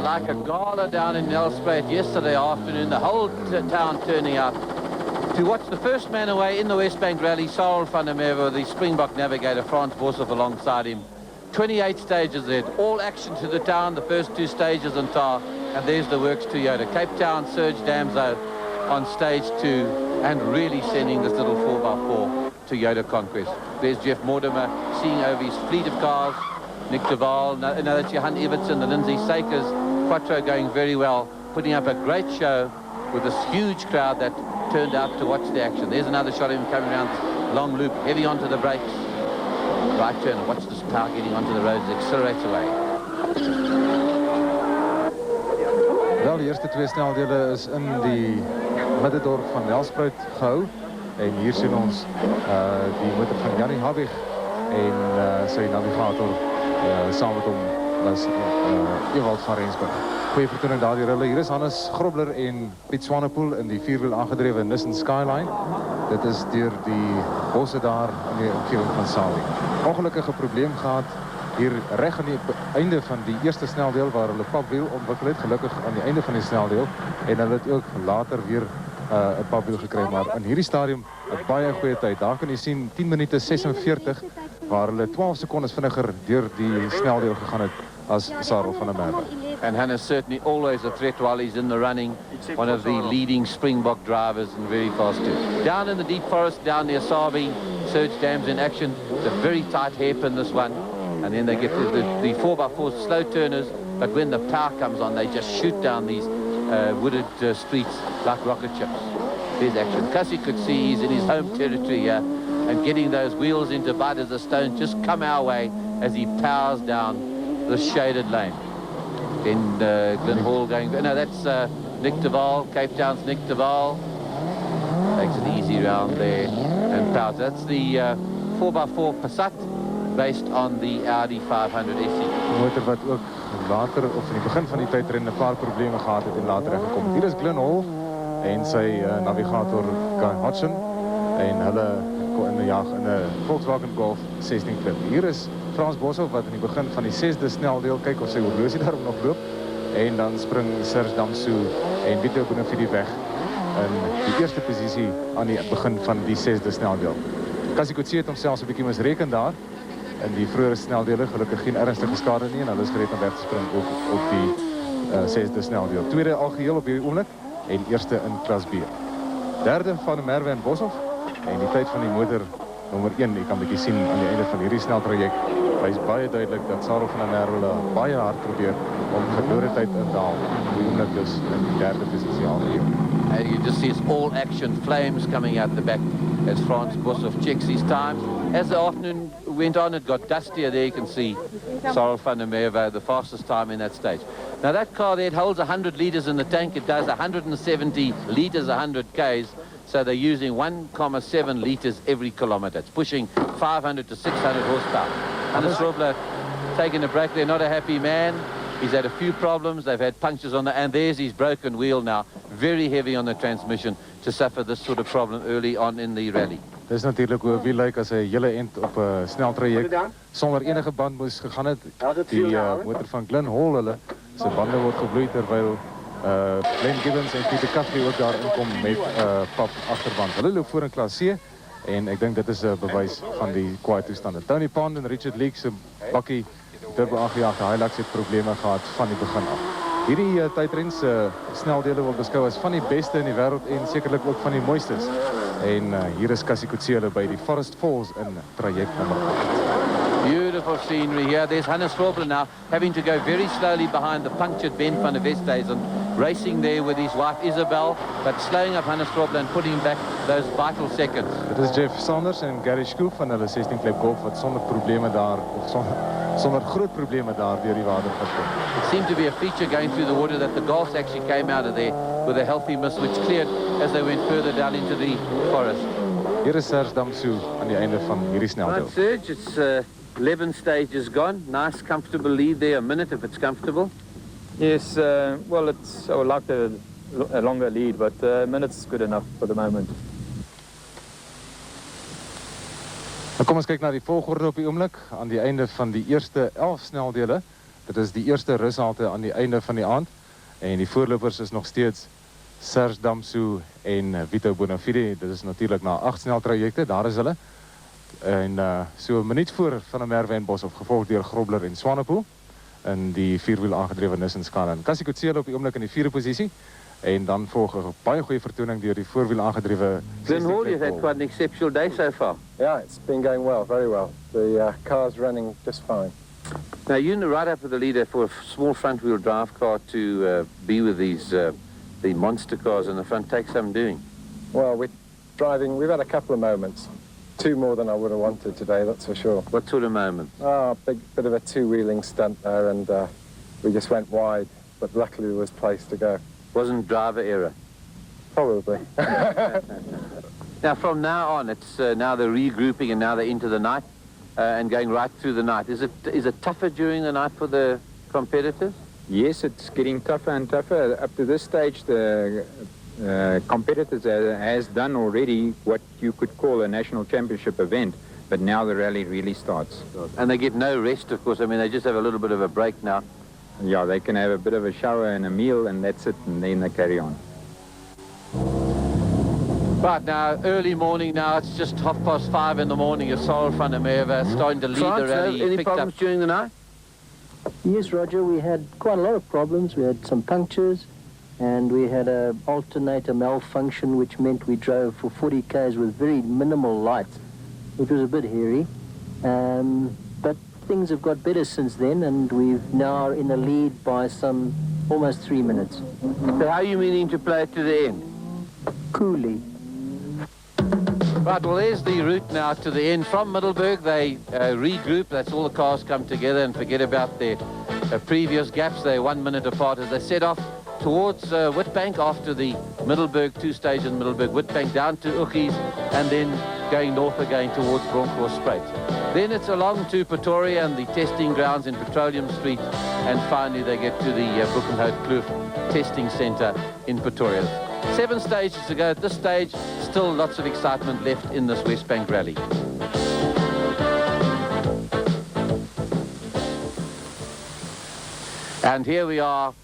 like a gala down in Nelspruit yesterday afternoon, the whole town turning out to watch the first man away in the Wesbank Rally, Sarel van der Merwe, the Springbok navigator, Frans Boshoff alongside him. 28 stages there, all action to the town, the first 2 stages on tar, and there's the works Toyota. Cape Town, Serge Damso on stage 2, and really sending this little 4x4 Toyota Conquest. There's Jeff Mortimer seeing over his fleet of cars, Nick Duval, another Johan Evertson, the Lindsay Sakers, Quattro going very well, putting up a great show with this huge crowd that turned out to watch the action. There's another shot of him coming around this long loop, heavy onto the brakes. Right turn, watch this car getting onto the road, it accelerates away. Wel, die eerste 2 sneldele is in die middendorp van Nelspruit gehou. En hier sien ons die motor van Jannie Habig en sy navigator saam met hom was Ewald van Rensburg. Goeie vertoning daar die rille. Hier is Hannes Grobler en Piet Swanepoel in die 4-wiel aangedrewe Nissan Skyline. Dit is deur die bosse daar in die omgewing van Salie. Ongelukkige probleem gehad hier reg aan die einde van die eerste sneldeel waar hulle papwiel ontwikkel het, gelukkig aan die einde van die sneldeel, en hulle het ook later weer 'n papwiel gekry, maar in hierdie stadium 'n baie goeie tyd. Daar kan jy sien 10 minute 46 waar hulle 12 sekondes vinniger deur die sneldeel gegaan het as Sarel van der Merwe. And Hannah's certainly always a threat while he's in the running. One of the leading Springbok drivers and very fast too. Down in the deep forest, down near Sabi, Serge Dam's in action. It's a very tight hairpin, this one. And then they get the 4x4 slow turners, but when the power comes on, they just shoot down these wooded streets like rocket ships. There's action. Cassie could see he's in his home territory here, and getting those wheels into bud as the stones just come our way as he powers down the shaded lane. Then Glenn Hall going, no, that's Nick Duval, Cape Town's Nick Duval. Takes an easy round there and powers. That's the 4x4 Passat, based on the Audi 500 SE. Die motor wat ook later, of in die begin van die tydren 'n paar probleme gehad het en later gekom het. Hier is Glenn Hall en sy navigator Guy Hodgson en hulle in 'n Volkswagen Golf 16 klip. Hier is Frans Boshoff wat in die begin van die 6de sneldeel kyk of sy horlosie daarom nog loop, en dan spring Serge Damso en Vito Bonafide weg in die eerste posisie aan die begin van die 6de sneldeel. Cassie Coetzee het homself 'n bietjie misreken daar in die vroeëre sneldele, gelukkig geen ernstige skade nie, en hulle is gereed om weg te spring op die 6de sneldeel. Tweede algeheel op hierdie oomblik en eerste in klas B. Derde van der Merwe en Boshoff, en die tyd van die motor nommer 1, jy kan bietjie sien aan die einde van hierdie sneltraject, wys baie duidelik dat Sarel van der Merwe baie hard probeer om verlore tyd in te haal. Die oomblik dus in die derde posisie algeheel. And you just see it's all action, flames coming out the back as Frans Boshoff checks his time. As the afternoon went on, it got dustier. There you can see Sarel van der Merwe, the fastest time in that stage. Now that car there, it holds 100 litres in the tank. It does 170 litres, 100 Ks. So they're using 1,7 litres every kilometre. It's pushing 500 to 600 horsepower. Hannes Robler taking a break there, not a happy man. He's had a few problems. They've had punctures on the, and there's his broken wheel now. Very heavy on the transmission to suffer this sort of problem early on in the rally. Dit is natuurlijk hoe wiel lyk as 'n hele end op 'n sneltraject sonder enige band moes gegaan het. Die motor van Glenn Hall, hulle se bande word gebloei terwyl Glenn Gibbons en Pieter Caffrey ook daar inkom met pap agterband. Hulle loop voor in klas C en ek dink dit is 'n bewys van die kwaai toestande. Tony Pond en Richard Leake se bakkie turbo aangejaagde Hilux het probleme gehad van die begin af. Hierdie tydrens sneldele word beskou as van die beste in die wêreld en sekerlik ook van die mooistes. En hier is Cassie Coetzee by die Forest Falls in traject nummer 8. Beautiful scenery here. There's Hannes Robler now having to go very slowly behind the punctured Ben van der Westhuizen, racing there with his wife Isabel, but slowing up Hannes Robler and putting back those vital seconds. Dit is Jeff Sanders en Gary Schoof van hulle 16 klep golf wat sonder probleme daar, of sonder groot probleme daar deur die water gekom. It seemed to be a feature going through the water that the Golfs actually came out of there with a healthy mist which cleared as they went further down into the forest. Hier is Serge Damso aan die einde van hierdie sneldeel. Right, Serge, it's 11 stages gone. Nice, comfortable lead there. A minute if it's comfortable. Yes, well, I would like a longer lead, but a minute's good enough for the moment. Nou kom ons kyk na die volgorde op die oomblik. Aan die einde van die eerste 11 sneldele Dit is die eerste rushalte aan die einde van die aand. En die voorlopers is nog steeds Serge Damsou en Vito Bonafide. Dit is natuurlijk na 8 sneltrajecte, daar is hulle. En so 'n minuut voor Van der Merwe en Boshoff, gevolgd deur Grobler en Swanepoel. In die vierwiel aangedrewe Nissan Scala. En Cassie Coetzee op die oomblik in die 4de posisie. En dan volg 'n baie goeie vertoning deur die voorwiel aangedrewe. Glenn Hall, you've had quite an exceptional day so far. Yeah, it's been going well, very well. The car's running just fine. Now, you're right up with the leader for a small front-wheel drive car to be with these the monster cars in the front. Takes some doing. Well, we've had a couple of moments. 2 more than I would have wanted today, that's for sure. What sort of moment? Oh, a bit of a 2-wheeling stunt there, and we just went wide, but luckily there was place to go. Wasn't driver error? Probably. Now, from now on, it's now they're regrouping and now they're into the night and going right through the night. Is it tougher during the night for the competitors? Yes, it's getting tougher and tougher. Up to this stage, the competitors has done already what you could call a national championship event, but now the rally really starts. And they get no rest, of course. I mean, they just have a little bit of a break now. Yeah, they can have a bit of a shower and a meal, and that's it, and then they carry on. Right, now, early morning now, it's just 5:30 in the morning. You're Sorrel van der Merwe starting to lead the rally. Any problems during the night? Yes, Roger, we had quite a lot of problems. We had some punctures, and we had an alternator malfunction, which meant we drove for 40 k's with very minimal light, which was a bit hairy. But things have got better since then, and we've now in the lead by some almost 3 minutes. So how are you meaning to play it to the end? Coolly. Right, well, there's the route now to the end. From Middelburg, they regroup. That's all the cars come together and forget about their previous gaps. They're 1 minute apart as they set off towards Witbank after the Middelburg, 2 stages in Middelburg, Witbank down to Uchies, and then going north again towards Bronkhorstspruit. Then it's along to Pretoria and the testing grounds in Petroleum Street, and finally they get to the Buchenhout Kloof testing centre in Pretoria. 7 stages to go at this stage. Still lots of excitement left in this Wesbank Rally. And here we are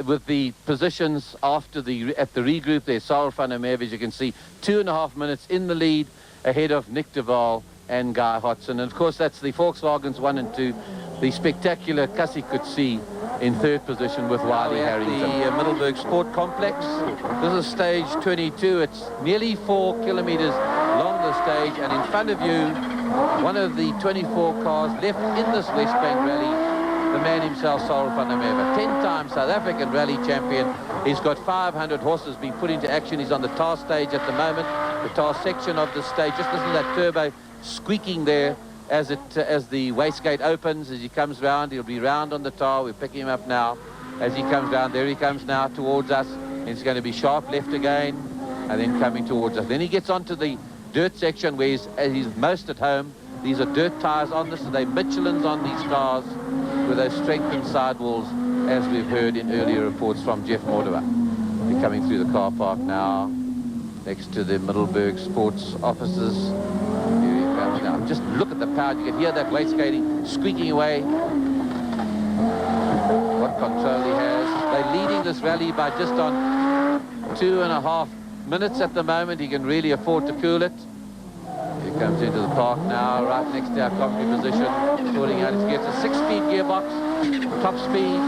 with the positions after at the regroup there. Sorrel van der Merwe, as you can see, 2.5 minutes in the lead ahead of Nick de Waal and Guy Hodgson. And of course that's the Volkswagens 1 and 2. The spectacular Cassie Coetzee in 3rd position with Wiley Harrington. The Middelburg Sport Complex. This is stage 22. It's nearly 4 kilometers long, the stage, and in front of you, one of the 24 cars left in this Wesbank Rally, the man himself, Sorrel van der Merwe, 10-time South African rally champion. He's got 500 horses being put into action. He's on the tar stage at the moment, the tar section of the stage. Just listen to that turbo squeaking there as the wastegate opens. As he comes round, he'll be round on the tar. We're picking him up now as he comes round. There he comes now towards us. It's going to be sharp left again and then coming towards us. Then he gets onto the dirt section where he's most at home. These are dirt tyres on this, so they're Michelins on these cars with those strengthened sidewalls, as we've heard in earlier reports from Jeff Mortimer. They're coming through the car park now, next to the Middelburg Sports offices. Here he comes now. Just look at the power. You can hear that wastegating squeaking away. What control he has. They're leading this rally by just on 2.5 minutes at the moment. He can really afford to cool it. He comes into the park now, right next to our commentary position, sorting out his gears. A 6-speed gearbox, top speed,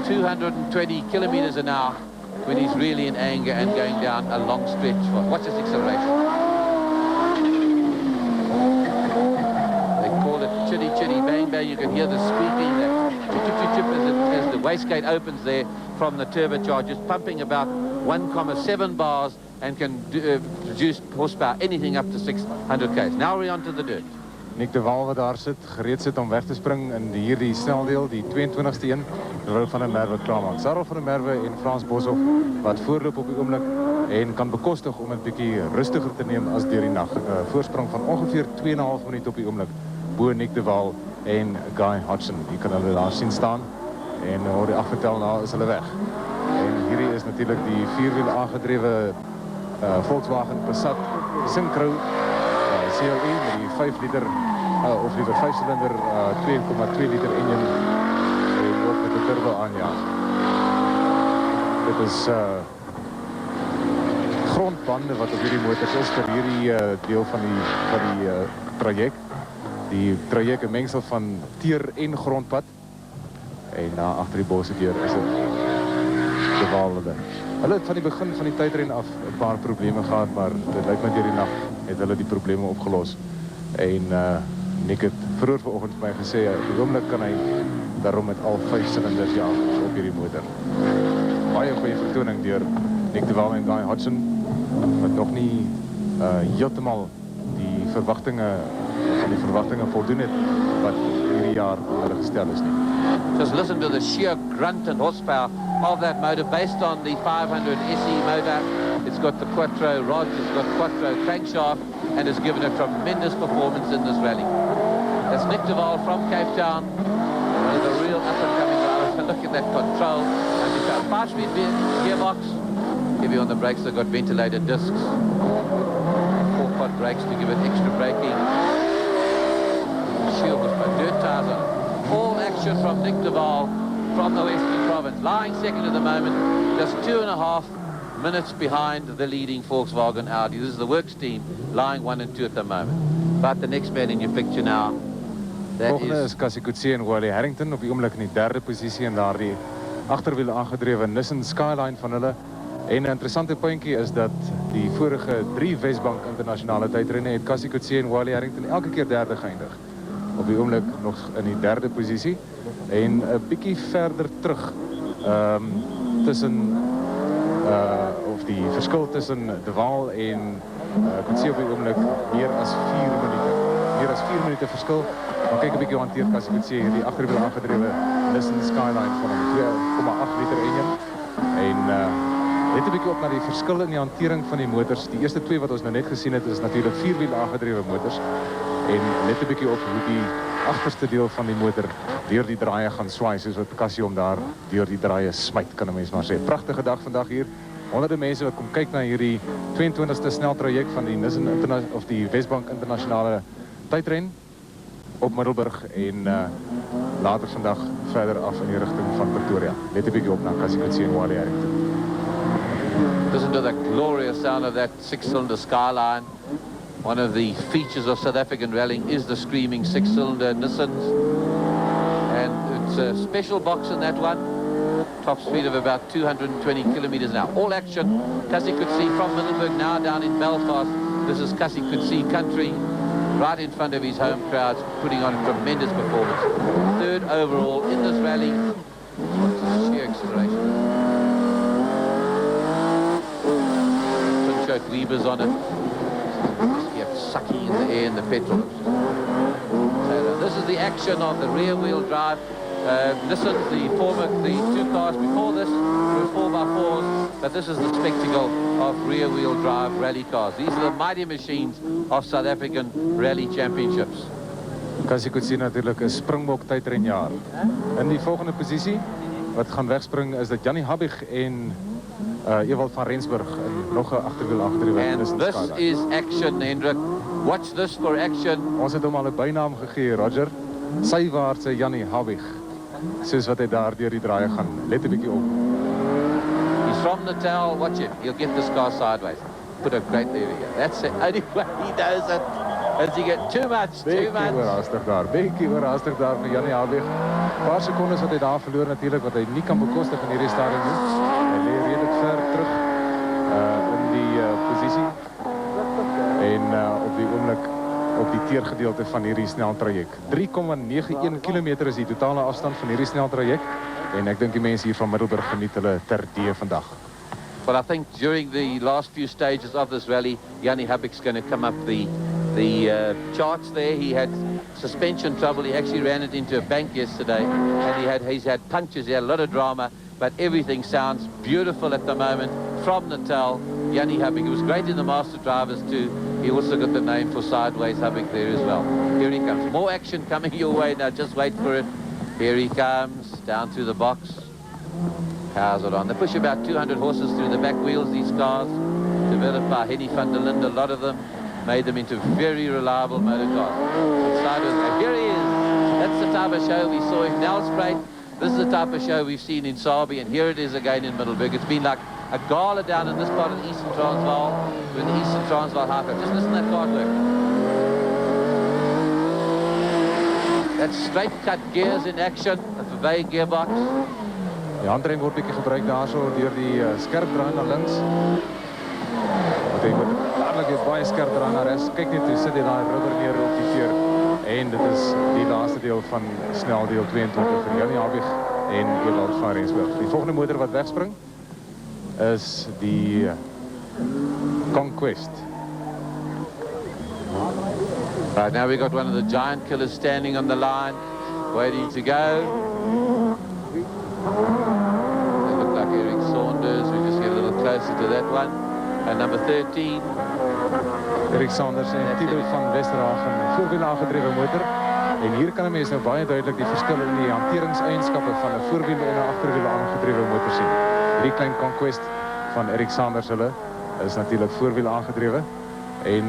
220 kilometers an hour when he's really in anger and going down a long stretch. Watch this acceleration. They call it chitty chitty bang bang. You can hear the squeaking, that chip chip chip as the wastegate opens there from the turbochargers, pumping about 1,7 bars and can produce horsepower anything up to 600 k's. Now we're on to the dirt. Nick de Waal wat daar sit, gereed sit om weg te spring in hierdie sneldeel, die 22ste een, terwyl Van der Merwe klaarmaak. Sorrel van der Merwe en Frans Boshoff wat voorloop op die oomblik en kan bekostig om 'n bietjie rustiger te neem as deur die nag. Voorsprong van ongeveer 2,5 minute op die oomblik bo Nick de Waal en Guy Hodgson. Jy kan hulle daar sien staan en hoor die afgetel nou is hulle weg. En hierdie is natuurlik die 4-wiel aangedrewe Volkswagen Passat Synchro CLE met die 5 liter of liever 5-silinder 2,2 liter engine en ook met de turbo aanjaag. Dit is grondbande wat op hierdie motors is vir hierdie deel van die traject. Die traject 'n mengsel van teer en grondpad. En agter die bosse deur is dit de Waalde. Hulle het van die begin van die tydren af 'n paar probleme gehad, maar dit lyk my deur die nag het hulle die probleme opgelos. En Nick het vroeër vanoggend vir my gesê, op die oomblik kan hy daarom met al 5 silinders jaag op hierdie motor. Baie goeie vertoning deur Nick de Waal en Guy Hodgson, wat nog nie heeltemal die verwagtinge voldoen het wat hierdie jaar hulle gestel is nie. Just listen to the sheer grunt and horsepower of that motor based on the 500 SE motor. It's got the quattro rods, it's got quattro crankshaft, and has given a tremendous performance in this rally. That's Nick de Waal from Cape Town, one of the real up-and-coming drivers. And look at that control. And it's a 5-speed gearbox. Heavy on the brakes, they've got ventilated discs. 4-pod brakes to give it extra braking. Shield with my dirt tires on it. All action from Nick de Waal from the Western Province. Lying second at the moment, just 2.5 minutes behind the leading Volkswagen Audi. This is the works team lying 1 and 2 at the moment. But the next man in your picture now, that Volgende is Cassie Coetzee en Wally Harrington op die oomblik in die 3de posisie en daar die agterwiel aangedrewe Nissan Skyline van hulle. En 'n interessante puntjie is dat die vorige 3 Wesbank internasionale tydrenne het Cassie Coetzee en Wally Harrington elke keer 3de geëindig. Op die oomblik nog in die 3de posisie en 'n bietjie verder terug tussen of die verskil tussen de Waal en Coetzee op die oomblik meer as 4 minute. Meer as 4 minute verskil. Maar kyk 'n bietjie hoe hanteer Cassie Coetzee hierdie agterwiel aangedrewe Nissan Skyline van hom, 2,8 liter enjin. En let 'n bietjie op na die verskil in die hantering van die motors. Die eerste 2 wat ons nou net gesien het is natuurlik 4-wiel aangedrewe motors. En let 'n bietjie op hoe die agterste deel van die motor deur die draaie gaan swaai, soos wat Cassie hom daar deur die draaie smyt, kan 'n mens maar sê. Pragtige dag vandag hier. Honderde mense wat kom kyk na hierdie 22ste sneltraject van die Nissan of die Wesbank internasionale tydren op Middelburg en later vandag verder af in die rigting van Pretoria. Let 'n bietjie op na Cassie Coetzee en Wally Harrington. listen to the glorious sound of that 6-cylinder Skyline. One of the features of South African rallying is the screaming 6-cylinder Nissans. And it's a special box in that one. Top speed of about 220 kilometers an hour. All action, Cassie Coetzee from Middelburg, now down in Belfast. This is Cassie Coetzee country, right in front of his home crowds, putting on a tremendous performance. 3rd overall in this rally. Sheer acceleration. Twin-choke Weavers on it. Just kept sucking in the air in the petrol. So this is the action of the rear-wheel drive. Nissan, the 2 cars before this were 4x4s, but this is the spectacle of rear-wheel drive rally cars. These are the mighty machines of South African rally championships. Cassie Coetzee natuurlijk 'n springbok tydrenjaar. In die volgende posisie wat gaan wegspring is dat Jannie Habig en Ewald van Rensburg en nog 'n agterwiel aangedrewe. And this is action, Hendrik. Watch this for action. Ons het hom al 'n bynaam gegee, Roger. Sywaartse Jannie Habig. Soos wat hy daar deur die draaie gaan. Let 'n bietjie op. He's from Natal. Watch it. He'll get this car sideways. Put a great there we go. That's it. Only way he knows it. As he get too much. Bietjie oorhaastig daar vir Jannie Habig. 'n Paar sekondes wat hy daar verloor natuurlik wat hy nie kan bekostig in hierdie stadium nie. Hy lê redelik ver terug in die posisie. En op die oomblik op die teergedeelte van hierdie sneltraject. 3,91 kilometer is die totale afstand van hierdie sneltraject. En ek dink die mense hier van Middelburg geniet hulle terdee vandag. Well, I think during the last few stages of this rally, Jannie Habig's going to come up the charts there. He had suspension trouble. He actually ran it into a bank yesterday, and he's had punctures. He had a lot of drama, but everything sounds beautiful at the moment from Natal. Jannie Habig, he was great in the Master Drivers too. He also got the name for Sideways Habig there as well. Here he comes. More action coming your way now. Just wait for it. Here he comes, down through the box. Cars are on. They push about 200 horses through the back wheels, these cars. Developed by Henny van der Linde, a lot of them. Made them into very reliable motor cars. Sideways, here he is. That's the type of show we saw in Nelspruit. This is the type of show we've seen in Sabi, and here it is again in Middelburg. It's been like a gala down in this part of the Eastern Transvaal with the Eastern Transvaal Hyper. Just listen to that card work. That's straight cut gears in action, a Verwey gearbox. Die handrem word bietjie gebruik daarso deur die skerp draai na links. Want hy moet dadelik baie skerp draai na regs. Kyk net hoe sit hy daai rubber neer op die veer. En dit is die laaste deel van sneldeel 22 vir Janie Habig en Ewald van Rensburg. Die volgende motor wat wegspring is die Conquest. Right, now we've got one of the giant killers standing on the line, waiting to go. They look like Eric Saunders. We just get a little closer to that one. And number 13. Eric Saunders en Tilo van Westerhagen, voorwiel aangedrewe motor. En hier kan 'n mens nou baie duidelik die verskil in die hanteringseienskappe van 'n voorwiel en 'n agterwiel aangedrewe motor sien. Hierdie klein Conquest van Eric Saunders hulle is natuurlik voorwiel aangedrewe en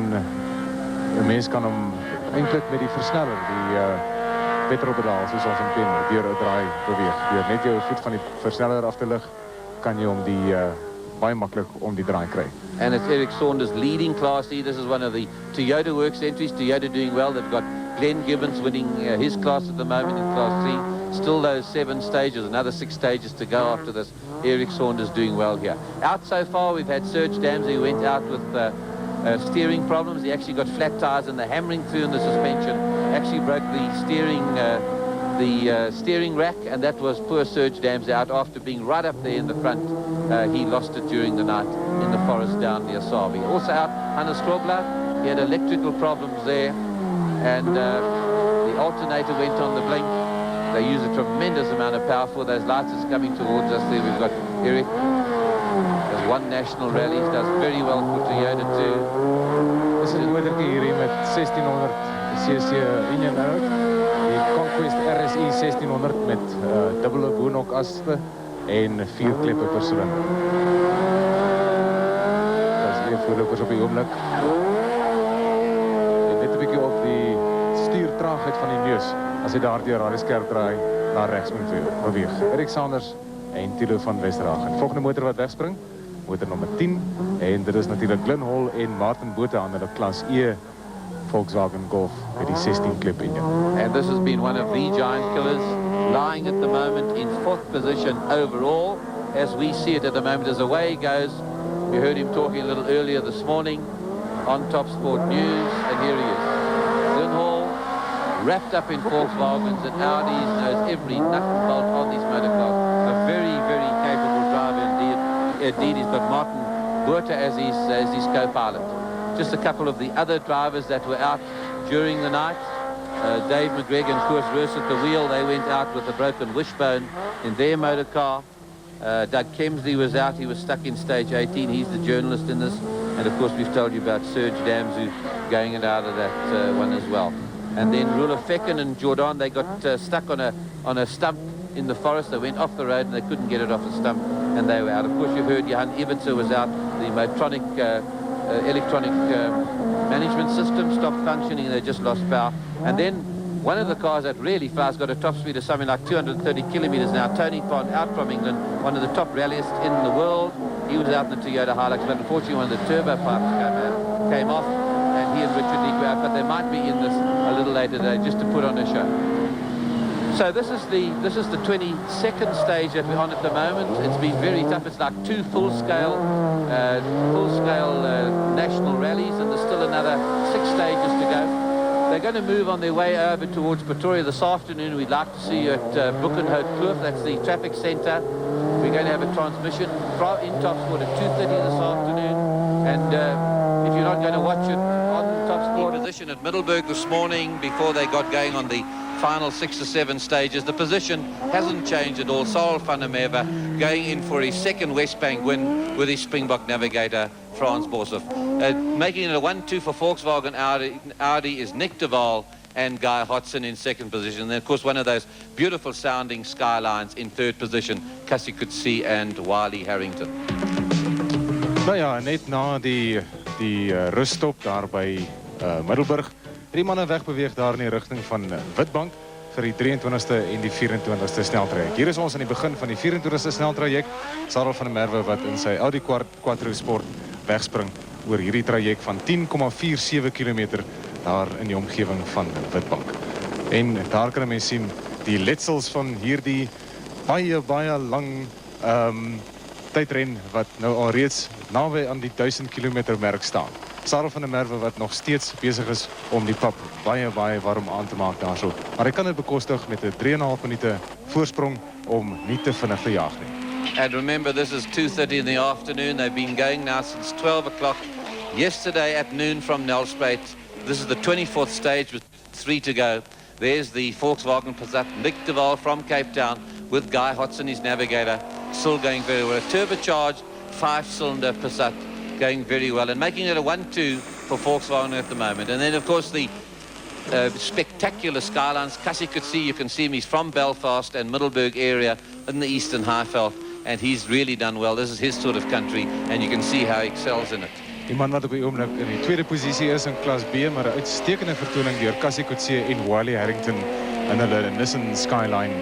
'n mens kan hom eintlik met die versneller, die petrolpedaal soos ons hom ken, deur 'n draai beweeg. Deur net jou voet van die versneller af te lig, kan jy hom die baie maklik om die draai kry. And it's Eric Saunders leading Class E. This is one of the Toyota Works entries. Toyota doing well. They've got Glenn Gibbons winning his class at the moment in Class 3. Still those 7 stages, another 6 stages to go after this. Eric Saunders doing well here. Out so far, we've had Serge Damsey, who went out with steering problems. He actually got flat tires and the hammering through in the suspension actually broke the steering rack, and that was poor Serge Damsey out after being right up there in the front. He lost it during the night in the forest down near Sabi. Also out, Hannes Strobler, he had electrical problems there, and the alternator went on the blink. They use a tremendous amount of power for those lights. It's coming towards us there. We've got Eric. Has won national rallies, does very well for Toyota too. Dis 'n motortjie hierdie met 1600 cc engine out. Die Conquest RSI 1600 met dubbele boonok asse en 4 kleppe per silinder. Dat is hier voorlopers op die oomblik. En net 'n bietjie op die stuurtraagheid van die neus as hy daardeur haar skerp draai na regs moet beweeg. Eric Saunders en Tilo van Westerhagen. Volgende motor wat wegspring, motor nummer 10, en dit is natuurlik Glenn Hall en Martin Botha aan hulle klas E Volkswagen Golf met die 16 klep engine. And this has been one of the giant killers, lying at the moment in 4th position overall. As we see it at the moment, as away he goes. We heard him talking a little earlier this morning on Top Sport News, and here he is. Glenn Hall, wrapped up in Volkswagens and Audis, knows every nut and bolt on these motorcars. A very, very capable driver indeed. Indeed, he's got Martin Botha as his co-pilot. Just a couple of the other drivers that were out during the night. Dave McGregor and Koos Roos at the wheel. They went out with a broken wishbone in their motor car. Doug Kemsley was out. He was stuck in stage 18. He's the journalist in this. And of course, we've told you about Serge Damsey going out of that one as well. And then Rula Fecken and Jordan, they got stuck on a stump in the forest. They went off the road and they couldn't get it off the stump, and they were out. Of course, you heard Johan Evertser was out. The Motronic electronic management system stopped functioning. They just lost power. And then one of the cars that really fast got a top speed of something like 230 kilometers now. Tony Pond, out from England, one of the top rallyists in the world. He was out in the Toyota Hilux, but unfortunately one of the turbo pipes came off, and he and Richard Leake were out. But they might be in this a little later today just to put on a show. So this is the 22nd stage that we're on at the moment. It's been very tough. It's like 2 full-scale national rallies, and there's still another 6 stages to go. They're going to move on their way over towards Pretoria this afternoon. We'd like to see you at Buchenhout Kloof. That's the traffic centre. We're going to have a transmission in Top Sport at 2:30 this afternoon. And if you're not going to watch it on Top Sport, position at Middelburg this morning before they got going on the final 6 or 7 stages. The position hasn't changed at all. Sarel van der Merwe going in for his second Wesbank win with his Springbok navigator Frans Boshoff. Making it a 1-2 for Volkswagen Audi is Nick de Waal and Guy Hodson in second position. And then, of course, one of those beautiful sounding Skylines in third position, Cassie Coetzee and Wiley Harrington. Nou ja, net na die ruststop daar by Middelburg. 3 manne wegbeweeg daar in die rigting van Witbank. vir die 23ste en die 24ste sneltraject. Hier is ons aan die begin van die 24ste sneltraject. Sarel van der Merwe wat in sy Audi Quattro Sport wegspring oor hierdie traject van 10,47 kilometer daar in die omgewing van Wesbank. En daar kan mens sien die letsels van hierdie baie lang tydren wat nou alreeds naby aan die 1000 kilometer merk staan. Sarel van der Merwe wat nog steeds besig is om die pap baie warm aan te maak daarso. Maar hy kan dit bekostig met 'n 3,5 minute voorsprong om nie te vinnig te jaag nie. And remember, this is 2:30 in the afternoon. They've been going now since 12 o'clock yesterday at noon from Nelspruit. This is the 24th stage with 3 to go. There's the Volkswagen Passat, Nick de Waal from Cape Town with Guy Hodson, his navigator, still going very well. A turbocharged 5-cylinder Passat going very well and making it a 1-2 for Volkswagen at the moment. And then, of course, the spectacular skylines. Cassie could see, you can see him, he's from Belfast and Middelburg area in the Eastern Highveld, and he's really done well. This is his sort of country, and you can see how he excels in it. Die man wat op die oomblik in die tweede posisie is in klas B, maar 'n uitstekende vertoning deur Cassie Coetzee en Wally Harrington in hulle Nissan Skyline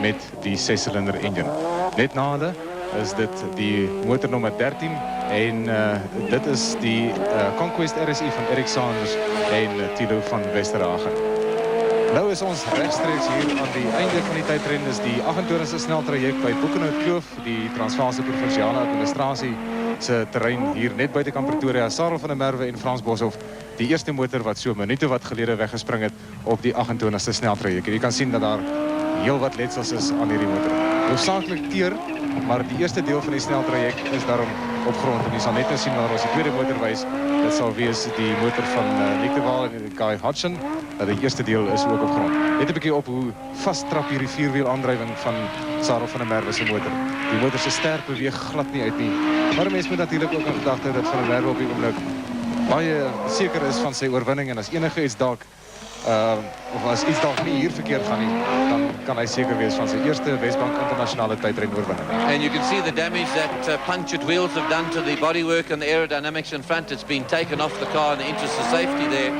met die 6-silinder engine. Net na hulle is dit die motor nommer 13 en dit is die Conquest RSI van Eric Sanders en Tilo van Westerhagen. Nou is ons regstreeks hier aan die einde van die tydren. Dis die 28ste sneltraject by Boekenhoutkloof, die Transvaalse Provinsiale Administrasie se terrein hier net buitekant Pretoria. Sarel van der Merwe en Frans Boshoff, die eerste motor wat so minute wat gelede weggespring het op die 28ste sneltraject. Jy kan sien dat daar heel wat letsels is aan hierdie motor. Hoofsaaklik teer, maar die eerste deel van die sneltraject is daarom op grond. En jy sal net sien waar ons die tweede motor wys. Dit sal wees die motor van Nick de Waal en Guy Hodson. Dat die eerste deel is ook op grond. Net 'n bietjie op hoe vastrap hierdie vierwielaandrywing van Sarel van der Merwe se motor. Die motor se sterk beweeg glad nie uit nie. Maar mense moet natuurlik ook in gedagte hou dat van der Merwe op die oomblik baie seker is van sy oorwinning en as enige iets dalk of as iets dalk nie hier verkeerd gaan nie, dan kan hy seker wees van sy eerste Wesbank internasionale tydren oorwinning. And you can see the damage that punctured wheels have done to the bodywork and the aerodynamics in front. It's been taken off the car in the interest of safety there.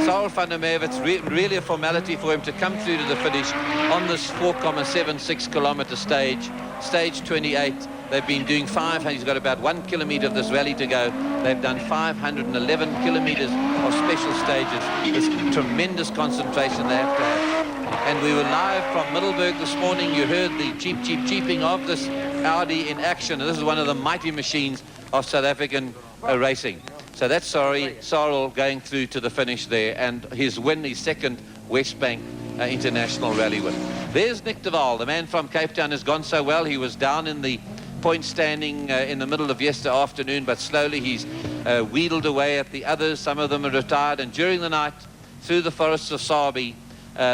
Sarel van der Merwe, it's really a formality for him to come through to the finish on this 4,76 kilometer stage, stage 28. They've been doing he's got about 1 kilometer of this rally to go. They've done 511 kilometers of special stages. It's tremendous concentration they have to have. And we were live from Middelburg this morning. You heard the cheeping of this Audi in action. This is one of the mighty machines of South African racing. So that's Sarel going through to the finish there, and his win, his second Wesbank International Rally win. There's Nick de Waal, the man from Cape Town, has gone so well. He was down in the point standing in the middle of yesterday afternoon, but slowly he's wheedled away at the others. Some of them are retired, and during the night, through the forests of Sabi,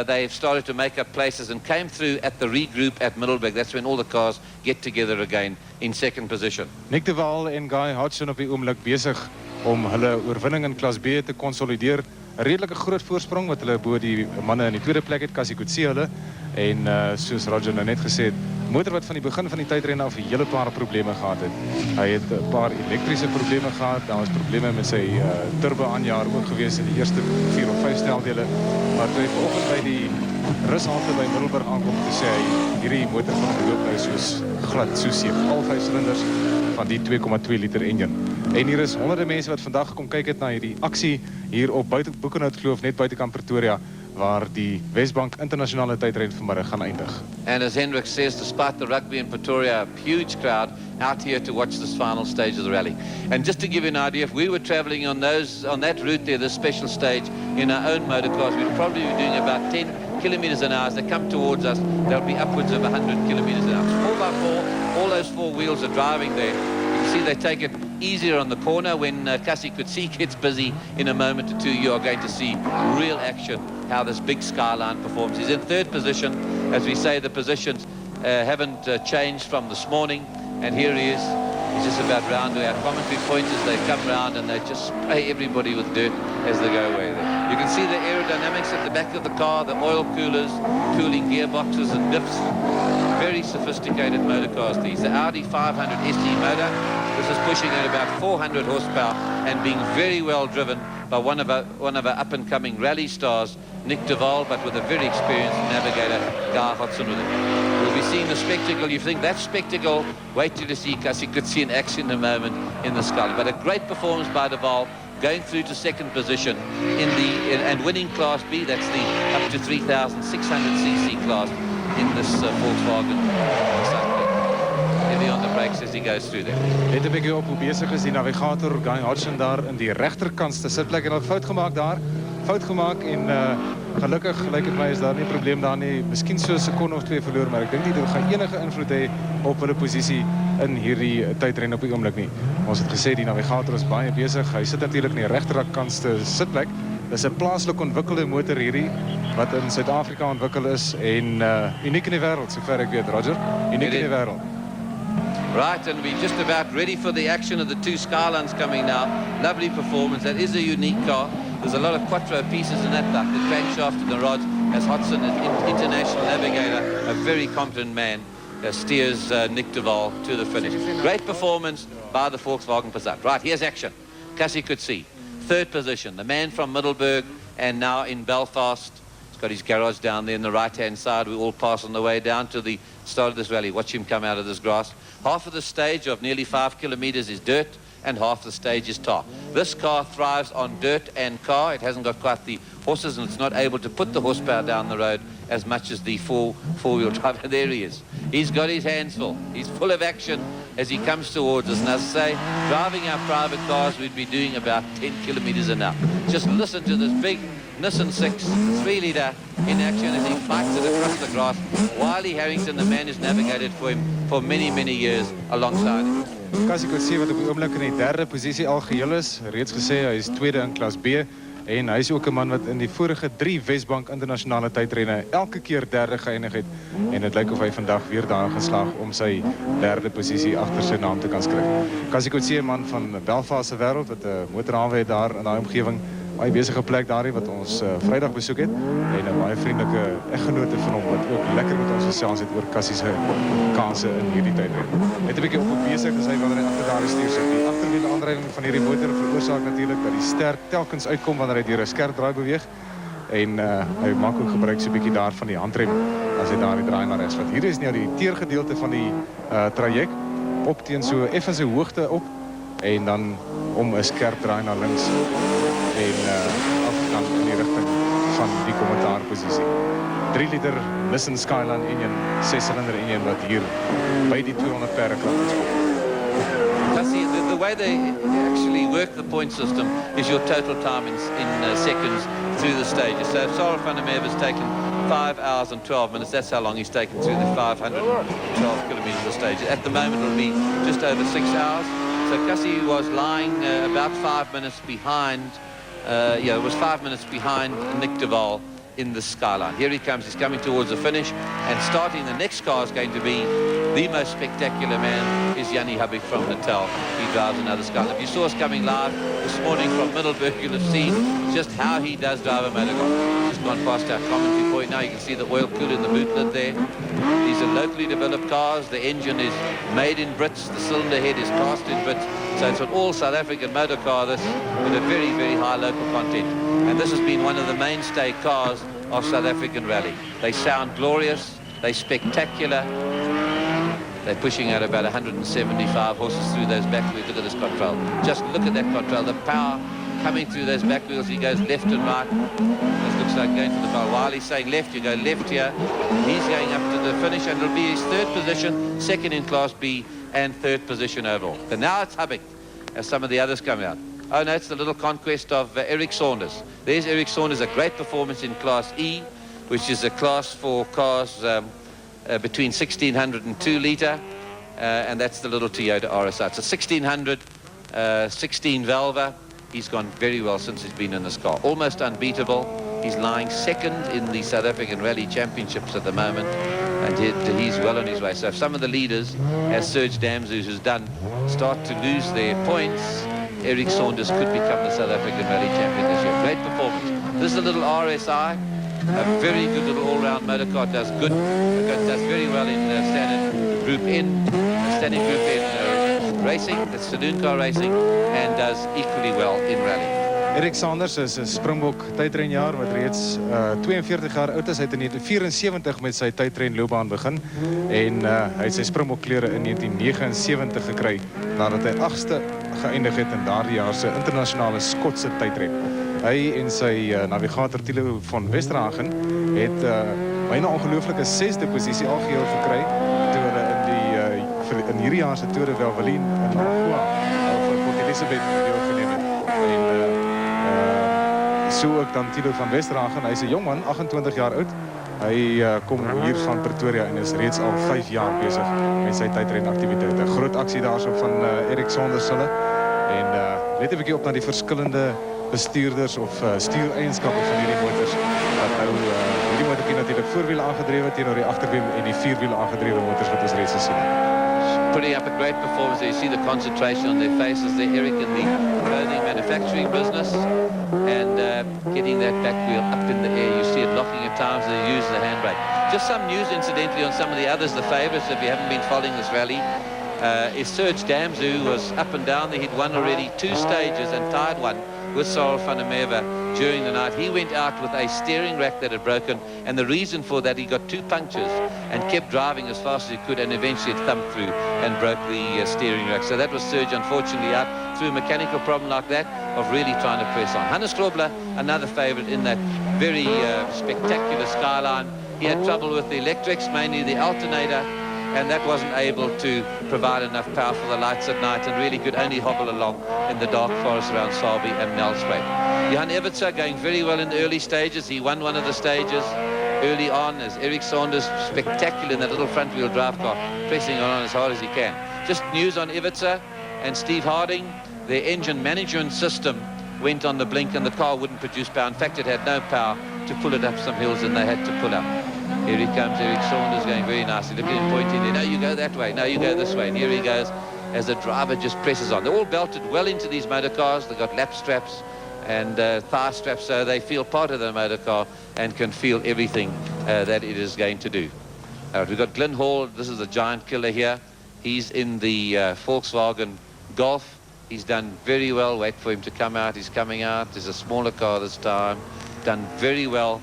they've started to make up places and came through at the regroup at Middelburg. That's when all the cars get together again in second position. Nick de Waal en Guy Hodson op die oomblik besig om hulle oorwinning in klas B te konsolideer. 'n Redelike groot voorsprong wat hulle bo die manne in die tweede plek het, Cassie Coetzee hulle. En soos Roger nou net gesê het, motor wat van die begin van die tydren af 'n hele paar probleme gehad het. Hy het 'n paar elektriese probleme gehad. Daar was probleme met sy turbo aanjaer ook gewees in die eerste 4 of 5 sneldele. Maar toe hy vanoggend by die rushalte by Middelburg aankom, te sê hy hierdie motor van hom loop nou soos glad, so seef. Al 5 silinders van die 2,2 liter engine. En hier is honderde mense wat vandag gekom kyk het na hierdie aksie hier op Boekenhoutkloof net buitekant Pretoria, waar die Wesbank internasionale tydren vanmiddag gaan eindig. And as Hendrik says, despite the rugby in Pretoria, a huge crowd out here to watch this final stage of the rally. And just to give you an idea, if we were travelling on that route there, this special stage, in our own motor cars, we'd probably be doing about 10 kilometers an hour. As they come towards us, they'll be upwards of 100 kilometers an hour. 4x4, all those 4 wheels are driving there. You can see they take it easier on the corner. When Cassie Coetzee gets busy in a moment or two, you are going to see real action, how this big skyline performs. He's in third position. As we say, the positions haven't changed from this morning. And here he is. He's just about round to our commentary pointers. They come round and they just spray everybody with dirt as they go away there. You can see the aerodynamics at the back of the car, the oil coolers, cooling gearboxes and dips. Very sophisticated motor cars these. The Audi 500 SE motor. This is pushing at about 400 horsepower and being very well driven by one of our up-and-coming rally stars, Nick Duval, but with a very experienced navigator, Guy Hodson, with him. We'll be seeing the spectacle. You think that spectacle? Wait till you see Cassie could see in action in a moment in the sky. But a great performance by Duval, going through to second position and winning Class B. That's the up to 3,600cc class in this Volkswagen. Heavy on the brakes as he goes through there. Let 'n bietjie op hoe besig is die navigator Guy Hodson daar in die regterkantste sitplek en hy het fout gemaak daar. Fout gemaak en gelukkig lyk dit my is daar nie 'n probleem daar nie. Miskien so 'n sekonde of twee verloor, maar ek dink nie dit gaan enige invloed hê op hulle posisie in hierdie tydren op die oomblik nie. Ons het gesê die navigator is baie besig. Hy sit natuurlik in die regterkantste sitplek. Dis 'n plaaslik ontwikkelde motor hierdie wat in Suid-Afrika ontwikkel is en uniek in die wêreld sover ek weet, Roger. Uniek in die wêreld. Right, and we're just about ready for the action of the two Skylines coming now. Lovely performance. That is a unique car. There's a lot of quattro pieces in that, like the crankshaft and the rods, as Hodson, an international navigator, a very competent man, steers Nick Duval to the finish. Great performance by the Volkswagen Passat. Right, here's action. Cassie could see. Third position, the man from Middelburg and now in Belfast. He's got his garage down there on the right-hand side. We all pass on the way down to the start of this rally. Watch him come out of this grass. Half of the stage of nearly 5 kilometers is dirt and half the stage is tar. This car thrives on dirt and car. It hasn't got quite the horses and it's not able to put the horsepower down the road as much as the four-wheel drive. There he is. He's got his hands full. He's full of action as he comes towards us. And as I say, driving our private cars, we'd be doing about 10 kilometers an hour. Just listen to this big Nissan 6 3-litre in action as he fights it across the grass. Wiley Harrington, the man who's navigated for him for many, many years alongside him. Cassie kon sê wat op die oomblik in die derde posisie al geheel is. Reeds gesê hy is tweede in klas B en hy is ook 'n man wat in die vorige 3 Wesbank internasionale tydrenne elke keer derde geëindig het en dit lyk of hy vandag weer daar geslaag om sy derde posisie agter sy naam te kan skryf. Cassie kon sê 'n man van Belfast se wêreld wat 'n motorhawe het daar in daai omgewing. Baie besige plek daarin wat ons Vrydag besoek het en 'n baie vriendelike eggenote van hom wat ook lekker met ons gesels het oor Cassie se kanse in hierdie tydren. Net 'n bietjie op besig is hy wanneer hy agter daar stuur sit. Die agterwiel aandrywing van hierdie motor veroorsaak natuurlik dat die ster telkens uitkom wanneer hy deur 'n skerp draai beweeg en hy maak ook gebruik so 'n bietjie daar van die handrem as hy daar die draai na regs vat. Hier is nou die teergedeelte van die traject op teen so effens 'n hoogte op en dan om 'n skerp draai na links en afgaan in die rigting van die kommentaarposisie. 3-liter Nissan Skyline engine, 6-cylinder engine wat hier by die 200 perde krag is. See, the way they actually work the point system is your total time in seconds through the stages. So Sarah van der Merwe has taken 5 hours and 12 minutes. That's how long he's taken through the 512 kilometers of stage. At the moment it'll be just over 6 hours. So Cassie was lying about 5 minutes behind. It was 5 minutes behind Nick Duval in the Skyline. Here he comes. He's coming towards the finish, and starting the next car is going to be the most spectacular man is Jannie Hubig from Natal. He drives another Skyline. If you saw us coming live this morning from Middelburg, you'll have seen just how he does drive a motor car. Just gone past our commentary point now. You can see the oil cooler in the boot lid there. These are locally developed cars. The engine is made in Brits. The cylinder head is cast in Brits. So it's an all South African motor car, this, with a very, very high local content. And this has been one of the mainstay cars of South African rally. They sound glorious. They're spectacular. They're pushing out about 175 horses through those back wheels. Look at this control. Just look at that control. The power coming through those back wheels. He goes left and right. This looks like going to the bar. While he's saying left, you go left here. He's going up to the finish, and it'll be his third position, second in Class B, and third position overall. But now it's Hubig as some of the others come out. Oh no, it's the little conquest of Eric Saunders. There's Eric Saunders, a great performance in Class E, which is a class for cars between 1600 and 2 litre, and that's the little Toyota RSI. It's a 1600, 16 valve. He's gone very well since he's been in this car. Almost unbeatable. He's lying second in the South African Rally Championships at the moment, and he's well on his way. So if some of the leaders, as Serge Damsous has done, start to lose their points, Eric Saunders could become the South African Rally Champion this year. Great performance. This is a little RSI, a very good little all-round motor car. Does very well in standard group N, standing group N racing, that's saloon car racing, and does equally well in rally. Erik Sanders is 'n Springbok tydrenjaer wat reeds 42 jaar oud is. Hy het in 1974 met sy tydrenloopbaan begin en hy het sy Springbok klere in 1979 gekry nadat hy 8ste geëindig het in daardie jaar se internasionale Skotse tydren. Hy en sy navigator Thilo van Westerhagen het byna ongelooflike 6de posisie al geheel gekry toe hulle in hierdie jaar se Tour de Welvelin in Angola vir Port Elizabeth deelgeneem het. So ook dan Thilo van Westerhagen. Hy is 'n jong man, 28 jaar oud. Hy kom hier van Pretoria en is reeds al 5 jaar besig met sy tydrenaktiwiteite. Groot aksie daarso van Erik Sanders hulle. En let 'n bietjie op na die verskillende bestuurders of stuureienskappe van hierdie motors. Dat nou hierdie motorkie natuurlik voorwiele aangedrewe teenoor die agterwiel en die vierwiele aangedrewe motors wat ons reeds gesien het. Putting up a great performance there. You see the concentration on their faces there, Eric in the clothing manufacturing business, and getting that back wheel up in the air. You see it locking at times, they use the handbrake. Just some news incidentally on some of the others, the favourites, if you haven't been following this rally, is Serge Damzu was up and down there. He'd won already 2 stages and tied one with Sorrel van der Merwe during the night. He went out with a steering rack that had broken, and the reason for that, he got 2 punctures and kept driving as fast as he could, and eventually it thumped through and broke the steering rack. So that was Serge, unfortunately, out through a mechanical problem like that of really trying to press on. Hannes Grobler, another favourite in that very spectacular Skyline. He had trouble with the electrics, mainly the alternator, and that wasn't able to provide enough power for the lights at night and really could only hobble along in the dark forest around Sabi and Nelspruit. Johan Evertser going very well in the early stages. He won one of the stages early on as Erik Sanders, spectacular in that little front-wheel drive car, pressing on as hard as he can. Just news on Evertser and Steve Harding. Their engine management system went on the blink and the car wouldn't produce power. In fact, it had no power to pull it up some hills and they had to pull up. Here he comes, Erik Sanders going very nicely. Look at him pointing there. No, you go that way. No, you go this way. And here he goes as the driver just presses on. They're all belted well into these motor cars. They've got lap straps and thigh straps, so they feel part of the motor car and can feel everything that it is going to do. We've got Glenn Hall. This is a giant killer here. He's in the Volkswagen Golf. He's done very well. Wait for him to come out. He's coming out. There's a smaller car this time. Done very well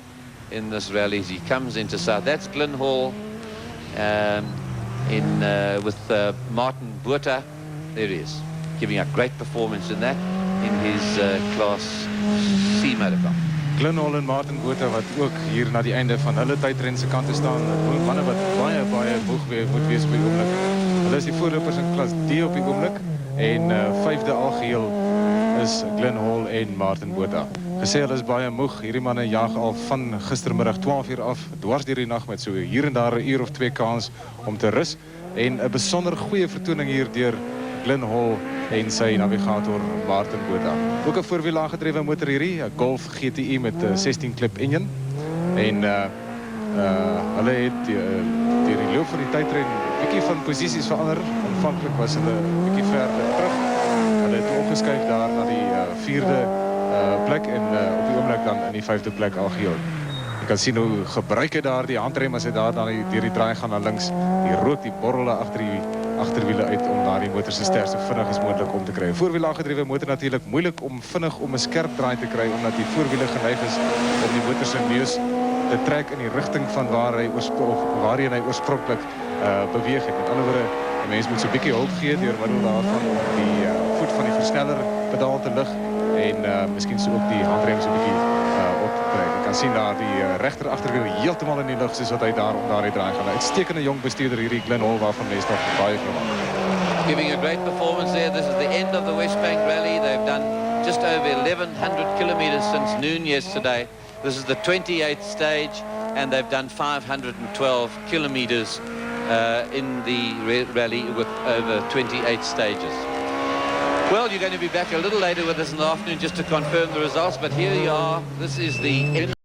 in this rally as he comes into South. That's Glenn Hall with Martin Botha. There he is, giving a great performance in that in his Class C motorcar. Glenn Hall en Martin Botha wat ook hier na die einde van hulle tydrense kant te staan. Manne wat baie moeg moet wees op die oomblik. Hulle is die voorlopers in Klas D op die oomblik en 5de algeheel is Glenn Hall en Martin Botha. Gesê hulle is baie moeg. Hierdie manne jaag al van gistermiddag 12 uur af, dwars deur die nag met so hier en daar 'n uur of 2 kans om te rus. En 'n besonder goeie vertoning hier deur Glenn Hall en sy navigator Martin Botha. Ook 'n voorwiel aangedrewe motor hierdie, 'n Golf GTI met 'n 16 klip engine. En hulle het deur die loop van die tydren bietjie van posisies verander. Aanvanklik was hulle bietjie verder terug. Hulle het opgeskuif daar na die 4de plek en op die oomblik dan in die 5de plek algeheel. Jy kan sien hoe gebruik hy daar die handrem as hy daar dan deur die draai gaan na links. Die rook, die borrele agter die agterwiele uit om daardie motor se sterk so vinnig as moontlik om te kry. 'n Voorwiel aangedrewe motor natuurlik moeilik om vinnig om 'n skerp draai te kry omdat die voorwiele geneig is om die motor se neus te trek in die rigting van waarheen hy oorspronklik beweeg het. Met ander woorde, 'n mens moet so 'n bietjie hulp gee deur middel daarvan om die voet van die versneller pedaal te lig en miskien so ook die handrem so 'n bietjie op te trek. Jy kan sien daar die regter agterwiel heeltemal in die lug soos wat hy daar om daardie draai gaan. Uitstekende jong bestuurder hierdie Glenn Hall waarvan mense nog baie verwag. Giving a great performance there. This is the end of the Wesbank Rally. They've done just over 1100 kilometres since noon yesterday. This is the 28th stage and they've done 512 kilometres in the rally with over 28 stages. Well, you're going to be back a little later with us in the afternoon just to confirm the results, but here you are. This is the end.